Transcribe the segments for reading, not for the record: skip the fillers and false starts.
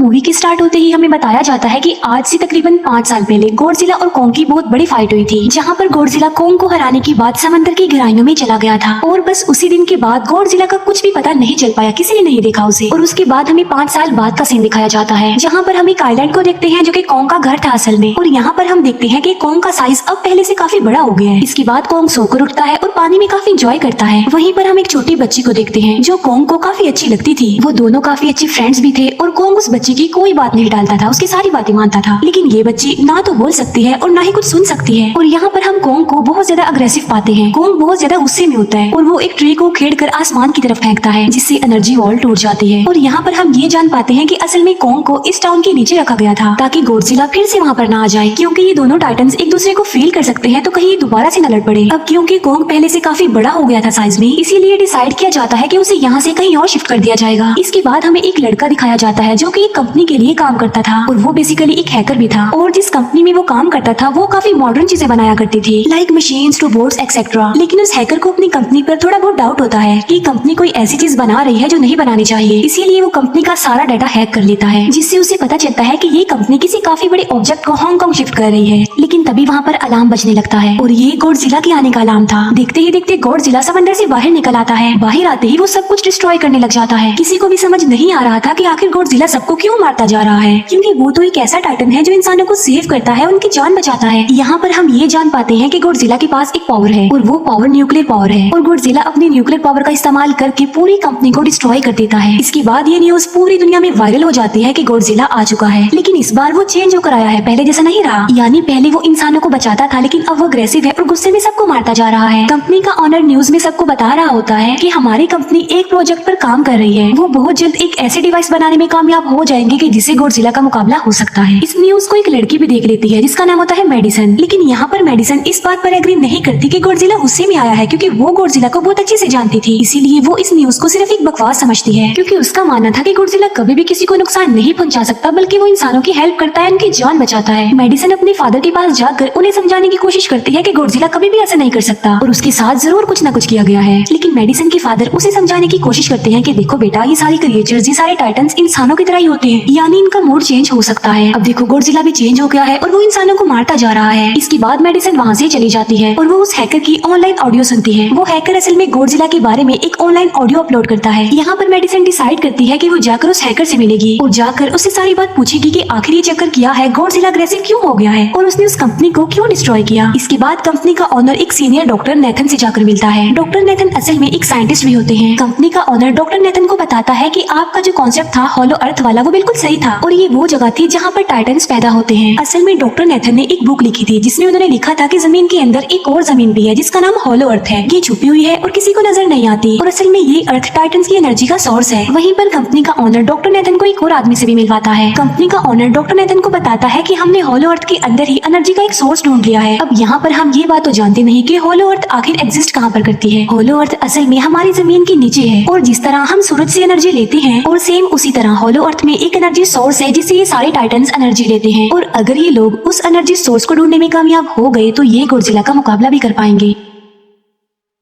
Movie के start होते ही हमें बताया जाता है कि आज से तकरीबन 5 साल पहले गॉडजिला और कोंग की बहुत बड़ी फाइट हुई थी, जहां पर गॉडजिला कोंग को हराने के बाद समंदर की गहराइयों में चला गया था और बस उसी दिन के बाद गॉडजिला का कुछ भी पता नहीं चल पाया, किसी ने नहीं देखा उसे। और उसके बाद हमें 5 साल बाद का सीन दिखाया जाता है, जहाँ पर हम एक आइलैंड को देखते हैं जो कि कोंग का घर था असल में। और यहाँ पर हम देखते हैं कि कोंग का साइज अब पहले से काफी बड़ा हो गया है। इसके बाद कोंग सोकर उठता है और पानी में काफी एंजॉय करता है। वहीं पर हम एक छोटी बच्ची को देखते हैं जो कोंग को काफी अच्छी लगती थी। वो दोनों काफी अच्छे फ्रेंड्स भी थे और कोंग उस बच्ची की कोई बात नहीं टालता था, उसकी सारी बातें मानता था। लेकिन ये बच्ची ना तो बोल सकती है और ना ही कुछ सुन सकती है। और यहाँ पर हम कोंग को बहुत ज्यादा अग्रेसिव पाते हैं। कोंग बहुत ज्यादा गुस्से में होता है और वो एक ट्री को खेड़कर आसमान की तरफ फेंकता है, जिससे एनर्जी वॉल टूट जाती है। और यहाँ पर हम ये जान पाते हैं कि असल में कोंग को इस टाउन के नीचे रखा गया था ताकि गॉडजिला फिर से वहाँ पर ना आ जाए, क्योंकि ये दोनों टाइटन्स एक दूसरे को फील कर सकते हैं, तो कहीं ये दोबारा से न लड़ पड़े। अब क्योंकि कोंग पहले से काफी बड़ा हो गया था साइज में, इसीलिए डिसाइड किया जाता है कि उसे यहाँ से कहीं और शिफ्ट कर दिया जाएगा। इसके बाद हमें एक लड़का दिखाया जाता है जो कि एक कंपनी के लिए काम करता था और वो बेसिकली एक हैकर भी था। और जिस कंपनी में वो काम करता था वो काफी मॉडर्न चीजें बनाया करती थी, लाइक मशीन्स, रोबोट्स एक्सेट्रा। लेकिन उस हैकर को अपनी कंपनी पर थोड़ा बहुत डाउट होता है कि कंपनी कोई ऐसी चीज बना रही है जो नहीं बनानी चाहिए, इसीलिए वो कंपनी का सारा डाटा हैक कर लेता है, जिससे उसे पता चलता है कि ये कंपनी किसी काफी बड़े ऑब्जेक्ट को हांगकांग शिफ्ट कर रही है। लेकिन तभी वहाँ पर अलार्म बजने लगता है और ये गॉडजिला के आने का अलार्म था। देखते ही देखते गॉडजिला समंदर से बाहर निकल आता है। बाहर आते ही वो सब कुछ डिस्ट्रॉय करने लग जाता है। किसी को भी समझ नहीं आ रहा था कि आखिर गॉडजिला सबको क्यों मारता जा रहा है, क्योंकि वो तो एक ऐसा टाइटन है जो इंसानों को सेव करता है, उनकी जान बचाता है। यहाँ पर हम ये जान पाते हैं कि गॉडजिला के पास एक पावर है और वो पावर न्यूक्लियर पावर है। और गॉडजिला अपनी न्यूक्लियर पावर का इस्तेमाल करके पूरी कंपनी को डिस्ट्रॉय कर देता है। इसके बाद ये न्यूज पूरी दुनिया में वायरल हो जाती है कि गॉडजिला आ चुका है। लेकिन इस बार वो चेंज होकर आया है, पहले जैसा नहीं रहा। यानी पहले वो इंसानों को बचाता था, लेकिन अब वो अग्रेसिव है और गुस्से में सबको मारता जा रहा है। कंपनी का ऑनर न्यूज में सबको बता रहा होता है कि हमारी कंपनी एक प्रोजेक्ट पर काम कर रही है, वो बहुत जल्द एक ऐसे डिवाइस बनाने में कामयाब हो जाएंगे कि जिससे गॉडजिला का मुकाबला हो सकता है। इस न्यूज को एक लड़की भी देख लेती है जिसका नाम होता है मेडिसन। लेकिन यहाँ पर मेडिसन इस बात पर एग्री नहीं करती कि गॉडजिला गुस्से में आया है, क्योंकि वो गॉडजिला को बहुत अच्छे से जानती थी। इसीलिए वो इस न्यूज को सिर्फ एक बकवास समझती है, क्योंकि उसका मानना था कि गॉडजिला कभी भी किसी को नुकसान नहीं पहुंचा सकता, बल्कि वो इंसानों की हेल्प करता है, उनकी जान बचाता है। मेडिसन अपने फादर के पास जाकर उन्हें समझाने की कोशिश करती है कि गॉडजिला कभी भी ऐसा नहीं कर सकता और उसके साथ जरूर कुछ न कुछ किया गया है। लेकिन मेडिसन के फादर उसे समझाने की कोशिश करते हैं कि देखो बेटा, ये सारे क्रिएचर्स, ये सारे टाइटन्स इंसानों की तरह ही होते हैं, यानी इनका मूड चेंज हो सकता है। अब देखो गॉडजिला भी चेंज हो गया है और वो इंसानों को मारता जा रहा है। इसके बाद मेडिसन वहाँ से चली जाती है और वो उस हैकर की ऑनलाइन ऑडियो सुनती है। वो हैकर असल में गॉडजिला के बारे में एक ऑनलाइन ऑडियो अपलोड करता है। यहाँ पर मेडिसन डिसाइड करती है कि वो जाकर उस हैकर से मिलेगी और जाकर उससे सारी बात पूछेगी कि आखिर ये चक्कर किया है, गॉडजिला अग्रेसिव क्यों हो गया है और उसने उस कंपनी को क्यों डिस्ट्रॉय किया। इसके बाद कंपनी का ऑनर एक सीनियर डॉक्टर नेथन से जाकर मिलता है। डॉक्टर नेथन असल में एक साइंटिस्ट भी होते हैं। कंपनी का ऑनर डॉक्टर नेथन को बताता है कि आपका जो कॉन्सेप्ट था हॉलो अर्थ वाला, वो बिल्कुल सही था और ये वो जगह थी जहाँ पर टाइटन्स पैदा होते हैं। असल में डॉक्टर नेथन ने एक बुक लिखी थी जिसमें उन्होंने लिखा था कि जमीन के अंदर एक और जमीन भी है जिसका नाम हॉलो अर्थ है। ये छुपी हुई है और किसी को नजर नहीं आती और असल में ये अर्थ टाइटन्स की एनर्जी का सोर्स है। वहीं पर कंपनी का ऑनर डॉक्टर नेथन को एक और आदमी से भी मिलवाता है। कंपनी का ऑनर डॉक्टर नेथन को बताता है कि हमने हॉलो अर्थ के अंदर ही एनर्जी का एक सोर्स ढूंढ लिया है। अब यहाँ पर हम ये बात तो जानते नहीं कि हॉलो अर्थ आखिर एग्जिस्ट कहाँ पर करती है। हॉलो अर्थ असल में हमारी जमीन के नीचे है और जिस तरह हम सूरज से एनर्जी लेते हैं और सेम उसी तरह हॉलो अर्थ में एक एनर्जी सोर्स है जिससे ये सारे टाइटन्स एनर्जी लेते हैं। और अगर ये लोग उस एनर्जी सोर्स को ढूंढने में कामयाब हो गए तो ये गॉडजिला का मुकाबला भी कर पाएंगे।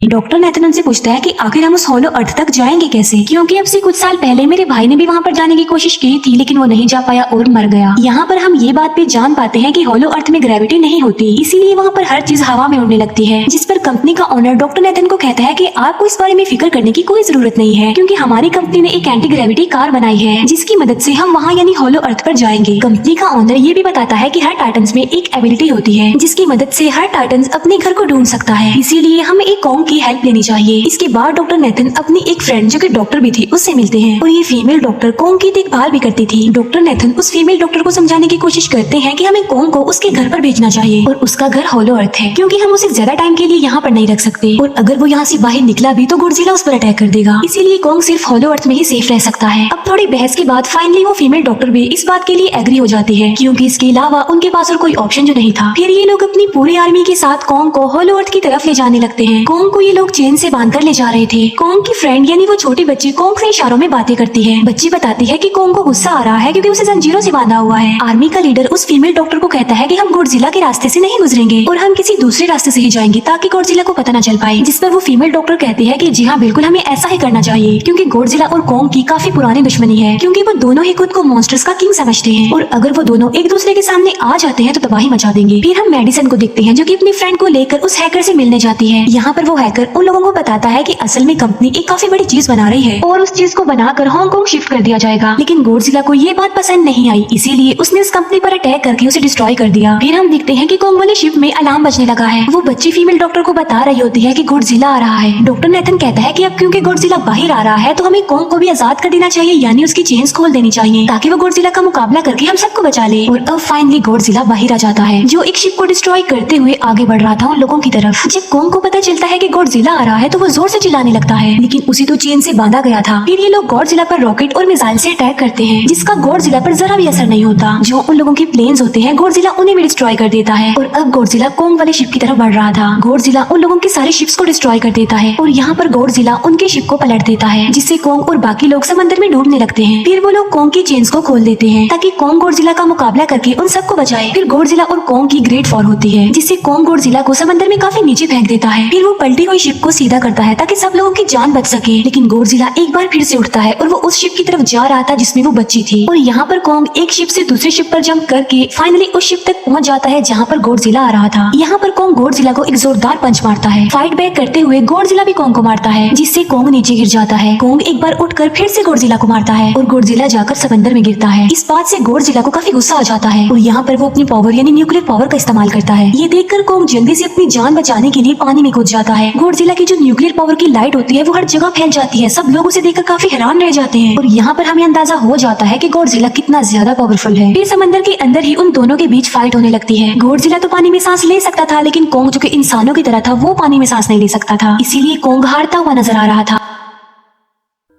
डॉक्टर नेथन उनसे पूछता है कि आखिर हम उस हॉलो अर्थ तक जाएंगे कैसे, क्योंकि अब से कुछ साल पहले मेरे भाई ने भी वहाँ पर जाने की कोशिश की थी, लेकिन वो नहीं जा पाया और मर गया। यहाँ पर हम ये बात भी जान पाते हैं कि हॉलो अर्थ में ग्रेविटी नहीं होती, इसीलिए वहाँ पर हर चीज हवा में उड़ने लगती है। जिस पर कंपनी का ऑनर डॉक्टर नेथन को कहता है कि आपको इस बारे में फिक्र करने की कोई जरूरत नहीं है, क्योंकि हमारी कंपनी ने एक एंटी ग्रेविटी कार बनाई है जिसकी मदद से हम वहाँ यानी हॉलो अर्थ पर जाएंगे। कंपनी का ऑनर ये भी बताता है कि हर टाइटन्स में एक एबिलिटी होती है जिसकी मदद से हर टाइटन्स अपने घर को ढूंढ सकता है, इसीलिए हमें एक कॉन्ग की हेल्प लेनी चाहिए। इसके बाद डॉक्टर नेथन अपनी एक फ्रेंड जो कि डॉक्टर भी थी उससे मिलते हैं और ये फीमेल डॉक्टर कोंग की देखभाल भी करती थी। डॉक्टर नेथन उस फीमेल डॉक्टर को समझाने की कोशिश करते हैं कि हमें कोंग को उसके घर पर भेजना चाहिए और उसका घर हॉलो अर्थ है, क्योंकि हम उसे ज्यादा टाइम के लिए यहाँ पर नहीं रख सकते और अगर वो यहाँ से बाहर निकला भी तो गॉडजिला उस पर अटैक कर देगा, इसीलिए कोंग सिर्फ हॉलो अर्थ में ही सेफ रह सकता है। अब थोड़ी बहस के बाद फाइनली वो फीमेल डॉक्टर भी इस बात के लिए एग्री हो जाती है, क्योंकि इसके अलावा उनके पास और कोई ऑप्शन जो नहीं था। फिर ये लोग अपनी पूरी आर्मी के साथ कोंग को हॉलो अर्थ की तरफ ले जाने लगते हैं। कोंग को को ये लोग चेन से बांध कर ले जा रहे थे। कोंग की फ्रेंड यानी वो छोटी बच्ची कोंग से इशारों में बातें करती है। बच्ची बताती है कि कोंग को गुस्सा आ रहा है क्योंकि उसे जंजीरों से बांधा हुआ है। आर्मी का लीडर उस फीमेल डॉक्टर को कहता है कि हम गॉडजिला के रास्ते से नहीं गुजरेंगे और हम किसी दूसरे रास्ते से ही जाएंगे ताकि गॉडजिला को पता न चल पाए। जिस पर वो फीमेल डॉक्टर कहती है कि जी हाँ बिल्कुल हमें ऐसा ही करना चाहिए क्योंकि गॉडजिला और कोंग की काफी पुरानी दुश्मनी है, क्योंकि वो दोनों ही खुद को मॉन्स्टर्स का किंग समझते हैं और अगर वो दोनों एक दूसरे के सामने आ जाते हैं तो तबाही मचा देंगे। फिर हम मेडिसन को देखते हैं जो कि अपनी फ्रेंड को लेकर उस हैकर से मिलने जाती है। यहाँ पर वो हैकर उन लोगों को बताता है कि असल में कंपनी एक काफी बड़ी चीज बना रही है और उस चीज को बनाकर हांगकांग शिफ्ट कर दिया जाएगा। लेकिन गॉडजिला को ये बात पसंद नहीं आई, इसीलिए उसने उस कंपनी पर अटैक करके उसे डिस्ट्रॉय कर दिया। फिर हम देखते हैं कि कोंग वाली शिप में अलार्म बजने लगा है। वो बच्ची फीमेल डॉक्टर को बता रही होती है कि गॉडजिला आ रहा है। डॉक्टर नेथन कहता है कि अब क्योंकि गॉडजिला बाहर आ रहा है तो हमें कोंग को भी आजाद कर देना चाहिए, यानी उसकी चेन्स खोल देनी चाहिए ताकि वो गॉडजिला का मुकाबला करके हम सबको बचा ले। और अब फाइनली गॉडजिला बाहर आ जाता है जो एक शिप को डिस्ट्रॉय करते हुए आगे बढ़ रहा था उन लोगों की तरफ। जब कोंग को पता चलता है कि गॉडजिला आ रहा है तो वो जोर से चिल्लाने लगता है, लेकिन उसी तो चेन से बांधा गया था। फिर ये लोग गॉडजिला पर रॉकेट और मिसाइल से अटैक करते हैं जिसका गॉडजिला पर जरा भी असर नहीं होता। जो उन लोगों के प्लेन्स होते हैं गॉडजिला उन्हें भी डिस्ट्रॉय कर देता है। और अब गॉडजिला कोंग वाली शिप की तरफ बढ़ रहा था। गॉडजिला उन लोगों की सारी शिप्स को डिस्ट्रॉय कर देता है और यहाँ पर गॉडजिला उनके शिप को पलट देता है जिससे कोंग और बाकी लोग समंदर में डूबने लगते हैं। फिर वो लोग कोंग की चेन्स को खोल देते हैं ताकि कोंग गॉडजिला का मुकाबला करके उन सबको बचाए। फिर गॉडजिला और कोंग की ग्रेट वॉर होती है जिससे कोंग गॉडजिला को समंदर में काफी नीचे फेंक देता है। फिर वो पलटी हुई शिप को सीधा करता है ताकि सब लोगों की जान बच सके, लेकिन गॉडजिला एक बार फिर से उठता है और वो उस शिप की तरफ जा रहा था जिसमें वो बच्ची थी। और यहाँ पर कोंग एक शिप से दूसरी शिप पर जंप करके फाइनली उस शिप तक पहुंच जाता है जहाँ पर गॉडजिला आ रहा था। यहाँ पर कोंग गॉडजिला को एक जोरदार पंच मारता है। फाइट बैक करते हुए गॉडजिला भी कोंग को मारता है जिससे कोंग नीचे गिर जाता है। कोंग एक बार उठकर फिर से गॉडजिला को मारता है और गॉडजिला जाकर समंदर में गिरता है। इस बात से गॉडजिला को काफी गुस्सा आ जाता है और यहाँ पर वो अपनी पावर यानी न्यूक्लियर पावर का इस्तेमाल करता है। ये देखकर कोंग जल्दी से अपनी जान बचाने के लिए पानी में कूद जाता है। गॉडजिला की जो न्यूक्लियर पावर की लाइट होती है वो हर जगह फैल जाती है। सब लोग उसे देखकर काफी हैरान रह जाते हैं और यहाँ पर हमें अंदाजा हो जाता है कि गॉडजिला कितना ज्यादा पावरफुल है। फिर समंदर के अंदर ही उन दोनों के बीच फाइट होने लगती है। गॉडजिला तो पानी में सांस ले सकता था, लेकिन कोंग जो कि इंसानों की तरह था वो पानी में सांस नहीं ले सकता था, इसीलिए कोंग हारता हुआ नजर आ रहा था।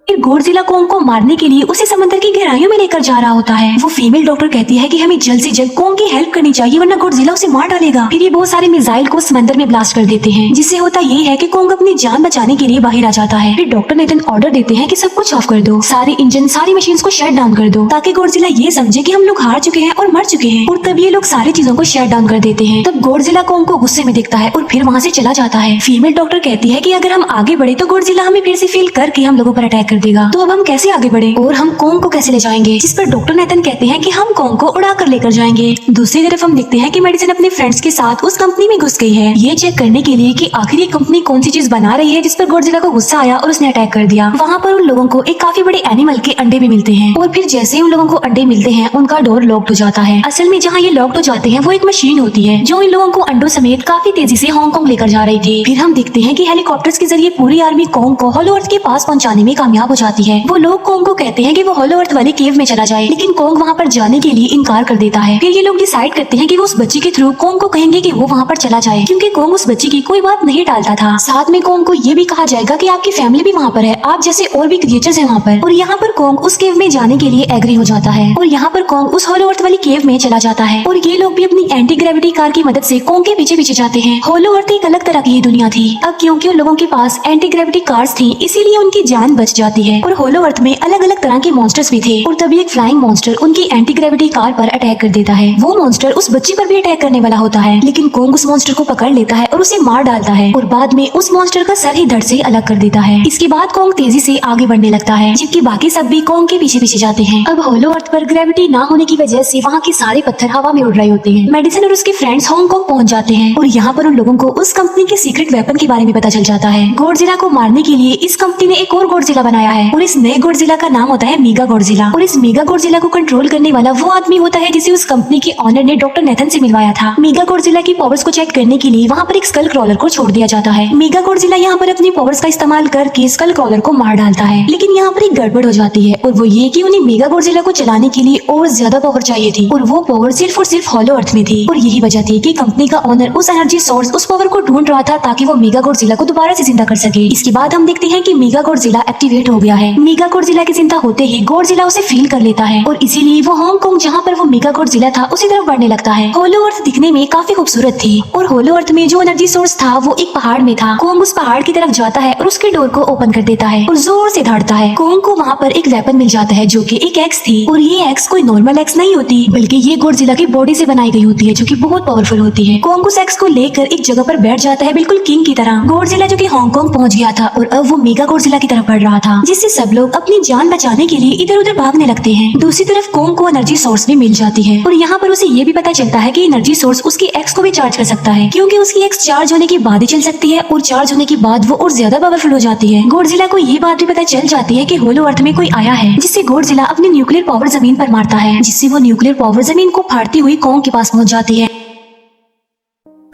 फिर गॉडजिला कोंग को मारने के लिए उसे समंदर की गहराइयों में लेकर जा रहा होता है। वो फीमेल डॉक्टर कहती है कि हमें जल्द से जल्द कोंग की हेल्प करनी चाहिए वरना गॉडजिला उसे मार डालेगा। फिर ये बहुत सारे मिसाइल को समंदर में ब्लास्ट कर देते हैं जिससे होता ये है कि कोंग अपनी जान बचाने के लिए बाहर आ जाता है। फिर डॉक्टर नेथन ऑर्डर देते हैं कि सब कुछ ऑफ कर दो, सारे इंजन सारी मशीन को शट डाउन कर दो ताकि गॉडजिला ये समझे कि हम लोग हार चुके हैं और मर चुके हैं। और तब ये लोग सारी चीजों को शट डाउन कर देते हैं। तब गॉडजिला कोंग को गुस्से में देखता है और फिर वहाँ से चला जाता है। फीमेल डॉक्टर कहती है कि अगर हम आगे बढ़े तो गॉडजिला हमें फिर से फेल करके हम लोगों पर अटैक कर देगा, तो अब हम कैसे आगे बढ़े और हम कोंग को कैसे ले जाएंगे। जिस पर डॉक्टर नेथन कहते हैं कि हम कोंग को उड़ा कर लेकर जाएंगे। दूसरी तरफ हम देखते हैं कि मेडिसन अपने फ्रेंड्स के साथ उस कंपनी में घुस गई है ये चेक करने के लिए कि आखिर ये कंपनी कौन सी चीज बना रही है जिस पर गॉडजिला को गुस्सा आया और उसने अटैक कर दिया। वहाँ पर उन लोगों को एक काफी बड़े एनिमल के अंडे भी मिलते हैं और फिर जैसे ही उन लोगों को अंडे मिलते हैं उनका डोर लॉक्ड हो जाता है। असल में जहाँ ये लॉक्ड हो जाते हैं वो एक मशीन होती है जो इन लोगों को अंडों समेत काफी तेजी से हांगकांग लेकर जा रही थी। फिर हम देखते हैं कि हेलीकॉप्टर्स के जरिए पूरी आर्मी कोंग को हॉलो अर्थ के पास पहुंचाने में कामयाब हो जाती है। वो लोग कोंग को कहते हैं कि वो हॉलो अर्थ वाली केव में चला जाए, लेकिन कोंग वहाँ पर जाने के लिए इनकार कर देता है। फिर ये लोग डिसाइड करते हैं कि वो उस बच्ची के थ्रू कोंग को कहेंगे कि वो वहाँ पर चला जाए, क्योंकि कोंग उस बच्ची की कोई बात नहीं टालता था। साथ में कोंग को ये भी कहा जाएगा कि आपकी फैमिली भी वहाँ पर है, आप जैसे और भी क्रिएचर्स हैं वहाँ पर। और यहाँ पर कोंग उस केव में जाने के लिए एग्री हो जाता है और यहाँ पर कोंग उस हॉलो अर्थ वाली केव में चला जाता है। और ये लोग भी अपनी एंटी ग्रेविटी कार की मदद से कोंग के पीछे पीछे जाते हैं। हॉलो अर्थ एक अलग तरह की दुनिया थी। अब क्योंकि उन लोगों के पास एंटी ग्रेविटी कार्स थी इसीलिए उनकी जान बच जाती है। और हॉलो अर्थ में अलग अलग तरह के मॉन्स्टर्स भी थे और तभी एक फ्लाइंग मॉन्स्टर उनकी एंटी ग्रेविटी कार पर अटैक कर देता है। वो मॉन्स्टर उस बच्ची पर भी अटैक करने वाला होता है, लेकिन कोंग उस मॉन्स्टर को पकड़ लेता है और उसे मार डालता है और बाद में उस मॉन्स्टर का सर ही धड़ से अलग कर देता है। इसके बाद कोंग तेजी से आगे बढ़ने लगता है जबकि बाकी सब भी कोंग के पीछे पीछे जाते हैं। अब हॉलो अर्थ पर ग्रेविटी ना होने की वजह से वहाँ के सारे पत्थर हवा में उड़ रहे होते हैं। मेडिसन और उसके फ्रेंड्स हांगकांग पहुंच जाते हैं और यहाँ पर उन लोगों को उस कंपनी के सीक्रेट वेपन के बारे में पता चल जाता है। गॉडजिला को मारने के लिए इस कंपनी ने एक और गॉडजिला बनाया है और इस नए गॉडजिला का नाम होता है मेगा गॉडजिला। और इस मेगा गॉडजिला को कंट्रोल करने वाला वो आदमी होता है जिसे उस कंपनी के ऑनर ने डॉक्टर नेथन से मिलवाया था। मेगा गॉडजिला की पावर्स को चेक करने के लिए वहाँ पर एक स्कल क्रॉलर को छोड़ दिया जाता है। मेगा गॉडजिला यहाँ पर अपनी पावर्स का इस्तेमाल करके स्कल क्रॉलर को मार डालता है, लेकिन यहाँ पर एक गड़बड़ हो जाती है और वो ये कि उन्हें मेगा गॉडजिला को चलाने के लिए और ज्यादा पावर चाहिए थी और वो पावर सिर्फ और सिर्फ हॉलो अर्थ में थी। और यही वजह थी कि कंपनी का ऑनर उस एनर्जी सोर्स उस पावर को ढूंढ रहा था ताकि वो मेगा गॉडजिला को दोबारा से जिंदा कर सके। इसके बाद हम देखते हैं कि मेगा गॉडजिला एक्टिवेट हो गया है। मेगा गॉडजिला की चिंता होते ही गॉडजिला उसे फील कर लेता है और इसीलिए वो हांगकांग जहाँ पर वो मेगा गॉडजिला था उसी तरफ बढ़ने लगता है। होलो अर्थ दिखने में काफी खूबसूरत थी और होलो अर्थ में जो एनर्जी सोर्स था वो एक पहाड़ में था। कोंग उस पहाड़ की तरफ जाता है और उसके डोर को ओपन कर देता है और जोर से धाड़ता है। कोंग को वहाँ पर एक वेपन मिल जाता है जो कि एक एक्स थी और ये एक्स कोई नॉर्मल एक्स नहीं होती बल्कि ये गॉडजिला की बॉडी से बनाई गई होती है जो कि बहुत पावरफुल होती है। कोंग उस एक्स को लेकर एक जगह पर बैठ जाता है बिल्कुल किंग की तरह। गॉडजिला जो कि हांगकांग पहुंच गया था और अब वो मेगा गॉडजिला की तरफ बढ़ रहा था जिससे सब लोग अपनी जान बचाने के लिए इधर उधर भागने लगते हैं। दूसरी तरफ कोंग को एनर्जी सोर्स भी मिल जाती है और यहाँ पर उसे ये भी पता चलता है कि एनर्जी सोर्स उसकी एक्स को भी चार्ज कर सकता है क्योंकि उसकी एक्स चार्ज होने के बाद ही चल सकती है और चार्ज होने के बाद वो और ज्यादा पावरफुल हो जाती है। गॉडजिला को ये बात भी पता चल जाती है कि होलो अर्थ में कोई आया है जिससे गॉडजिला अपनी न्यूक्लियर पावर जमीन पर मारता है जिससे वो न्यूक्लियर पावर जमीन को फाड़ती हुई कोंग के पास पहुंच जाती है।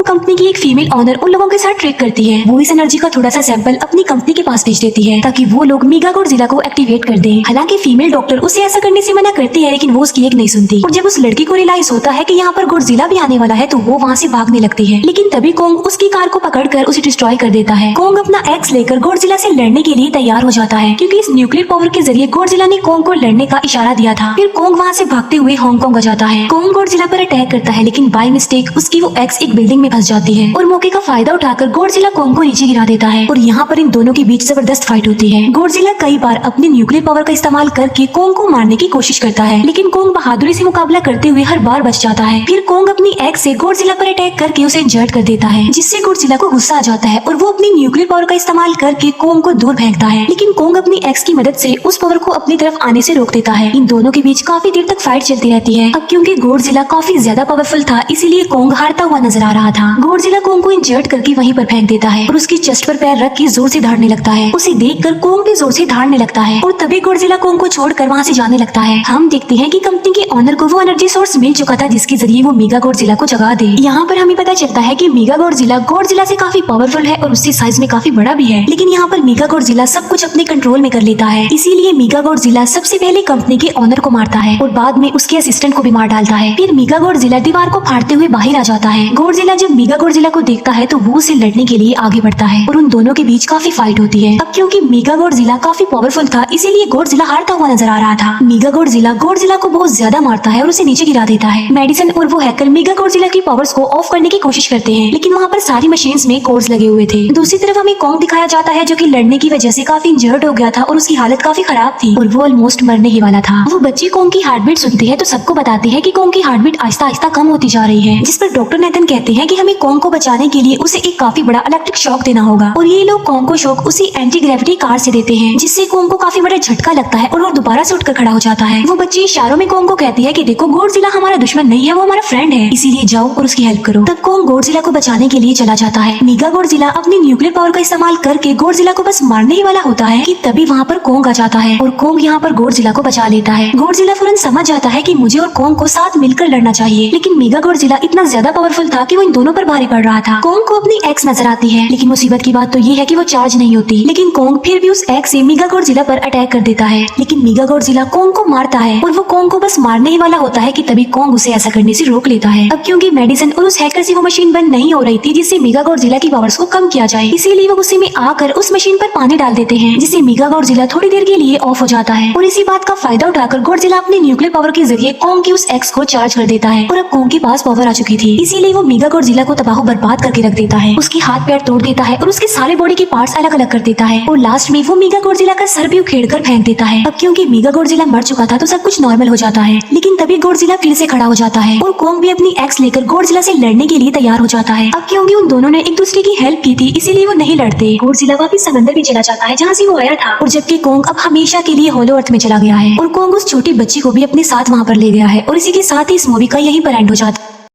कंपनी की एक फीमेल ऑनर उन लोगों के साथ ट्रेक करती है। वो इस एनर्जी का थोड़ा सा सैंपल अपनी कंपनी के पास भेज देती है ताकि वो लोग मेगा गॉडजिला को एक्टिवेट कर दें। हालांकि फीमेल डॉक्टर उसे ऐसा करने से मना करती है लेकिन वो उसकी एक नहीं सुनती और जब उस लड़की को रियलाइज होता है कि यहाँ पर गॉडजिला भी आने वाला है तो वो वहाँ से भागने लगती है। लेकिन तभी कोंग उसकी कार को पकड़कर उसे डिस्ट्रॉय कर देता है। कोंग अपना एक्स लेकर गॉडजिला से लड़ने के लिए तैयार हो जाता है क्योंकि इस न्यूक्लियर पावर के जरिए गॉडजिला ने कोंग को लड़ने का इशारा दिया था। फिर कोंग वहाँ से भागते हुए हांगकांग आ जाता है। कोंग गॉडजिला पर अटैक करता है लेकिन बाय मिस्टेक उसकी वो एक्स एक बिल्डिंग में फंस जाती है और मौके का फायदा उठाकर गॉडजिला कोंग को नीचे गिरा देता है और यहाँ पर इन दोनों के बीच जबरदस्त फाइट होती है। गॉडजिला कई बार अपनी न्यूक्लियर पावर का इस्तेमाल करके कोंग को मारने की कोशिश करता है लेकिन कोंग बहादुरी से मुकाबला करते हुए हर बार बच जाता है। फिर कोंग अपनी एक्स से गॉडजिला पर अटैक करके उसे इंजर्ड कर देता है जिससे गॉडजिला को गुस्सा आ जाता है और वो अपनी न्यूक्लियर पावर का इस्तेमाल करके कोंग को दूर फेंकता है लेकिन कोंग अपनी एक्स की मदद से उस पावर को अपनी तरफ आने से रोक देता है। इन दोनों के बीच काफी देर तक फाइट चलती रहती है। अब क्योंकि गॉडजिला काफी ज्यादा पावरफुल था इसीलिए कोंग हारता हुआ नजर आ रहा था। गॉडजिला कोंग को इंजर्ड करके वहीं पर फेंक देता है और उसकी चेस्ट पर पैर रख के जोर से धाड़ने लगता है। उसे देखकर कोंग भी जोर से धाड़ने लगता है और तभी गॉडजिला कोंग को छोड़कर वहाँ से जाने लगता है। हम देखते हैं कि कंपनी के ऑनर को वो एनर्जी सोर्स मिल चुका था जिसके जरिए वो मेगा गॉडजिला को जगा दे। यहाँ पर हमें पता चलता है कि मेगा गॉडजिला से काफी पावरफुल है और उससे साइज में काफी बड़ा भी है लेकिन यहाँ पर मेगा गॉडजिला सब कुछ अपने कंट्रोल में कर लेता है। इसीलिए मेगा गॉडजिला सबसे पहले कंपनी के ऑनर को मारता है और बाद में उसके असिस्टेंट को भी मार डालता है। फिर मेगा गॉडजिला दीवार को फाड़ते हुए बाहर आ जाता है। गॉडजिला जब मेगा गॉडजिला को देखता है तो वो उसे लड़ने के लिए आगे बढ़ता है और उन दोनों के बीच काफी फाइट होती है। अब क्योंकि मेगा गॉडजिला काफी पावरफुल था इसीलिए गॉडजिला हारता हुआ नजर आ रहा था। मेगा गॉडजिला को बहुत ज्यादा मारता है और उसे नीचे गिरा देता है। मेडिसन और वो हैकर मेगा गॉडजिला की पावर्स को ऑफ करने की कोशिश करते हैं लेकिन वहाँ पर सारी मशीन्स में कोड्स लगे हुए थे। दूसरी तरफ हमें कोंग दिखाया जाता है जो कि लड़ने की वजह से काफी इंजर्ड हो गया था और उसकी हालत काफी खराब थी और वो ऑलमोस्ट मरने ही वाला था। वो बच्चे कोंग की हार्ट बीट सुनते हैं तो सबको बताते हैं कि कोंग की हार्ट बीट आहिस्ता आहिस्ता कम होती जा रही है जिस पर डॉक्टर नेथन कहते हैं कि हमें कोंग को बचाने के लिए उसे एक काफी बड़ा इलेक्ट्रिक शॉक देना होगा और ये लोग कोंग को शॉक उसी एंटी ग्रेविटी कार से देते हैं जिससे कोंग को काफी बड़ा झटका लगता है और वो दोबारा से उठकर खड़ा हो जाता है। वो बच्चे इशारों में कोंग को कहती है कि देखो गॉडजिला हमारा दुश्मन नहीं है, वो हमारा फ्रेंड है, इसीलिए जाओ और उसकी हेल्प करो। तब कोंग गॉडजिला को बचाने के लिए चला जाता है। मेगा गॉडजिला अपनी न्यूक्लियर पावर का इस्तेमाल करके गॉडजिला को बस मारने ही वाला होता है कि तभी वहाँ पर कोंग आ जाता है और कोंग यहाँ पर गॉडजिला को बचा लेता है। गॉडजिला फौरन समझ जाता है कि मुझे और कोंग को साथ मिलकर लड़ना चाहिए लेकिन मेगा गॉडजिला इतना ज्यादा पावरफुल था कि वो इन दोनों पर भारी पड़ रहा था। कोंग को अपनी एक्स नजर आती है लेकिन मुसीबत की बात तो ये है कि वो चार्ज नहीं होती लेकिन कोंग फिर भी उस एक्स से मेगा गॉडजिला पर अटैक कर देता है लेकिन मेगा गॉडजिला कोंग को मारता है और वो कोंग को बस मारने ही वाला होता है कि तभी कोंग उसे ऐसा करने से रोक लेता है। अब क्योंकि मेडिसन और उस हैकर से वो मशीन बंद नहीं हो रही थी जिससे मेगा गॉडजिला की पावर्स को कम किया जाए इसीलिए वो गुस्से में आकर उस मशीन पर पानी डाल देते हैं जिससे मेगा गॉडजिला थोड़ी देर के लिए ऑफ हो जाता है और इसी बात का फायदा उठाकर गॉडजिला अपने न्यूक्लियर पावर के जरिए कोंग की उस एक्स को चार्ज कर देता है और अब कोंग के पास पावर आ चुकी थी इसीलिए वो मेगा गॉडजिला को तबाह बर्बाद करके रख देता है। उसकी हाथ पैर तोड़ देता है और उसके सारे बॉडी के पार्ट्स अलग अलग कर देता है और लास्ट में वो मेगा गॉडजिला का सर भी उखेड़ कर फेंक देता है। अब क्योंकि मेगा गॉडजिला मर चुका था तो सब कुछ नॉर्मल हो जाता है लेकिन तभी गॉडजिला फिर से खड़ा हो जाता है और कोंग भी अपनी एक्स लेकर गॉडजिला से लड़ने के लिए तैयार हो जाता है। अब क्योंकि उन दोनों ने एक दूसरे की हेल्प की थी इसीलिए वो नहीं लड़ते। गॉडजिला वापस समंदर में चला जाता है जहाँ से वो आया था और जबकि कोंग अब हमेशा के लिए होलो अर्थ में चला गया है और कोंग उस छोटी बच्ची को भी अपने साथ वहाँ पर ले गया है और इसी के साथ ही इस मूवी का यहीं पर एंड हो जाता है।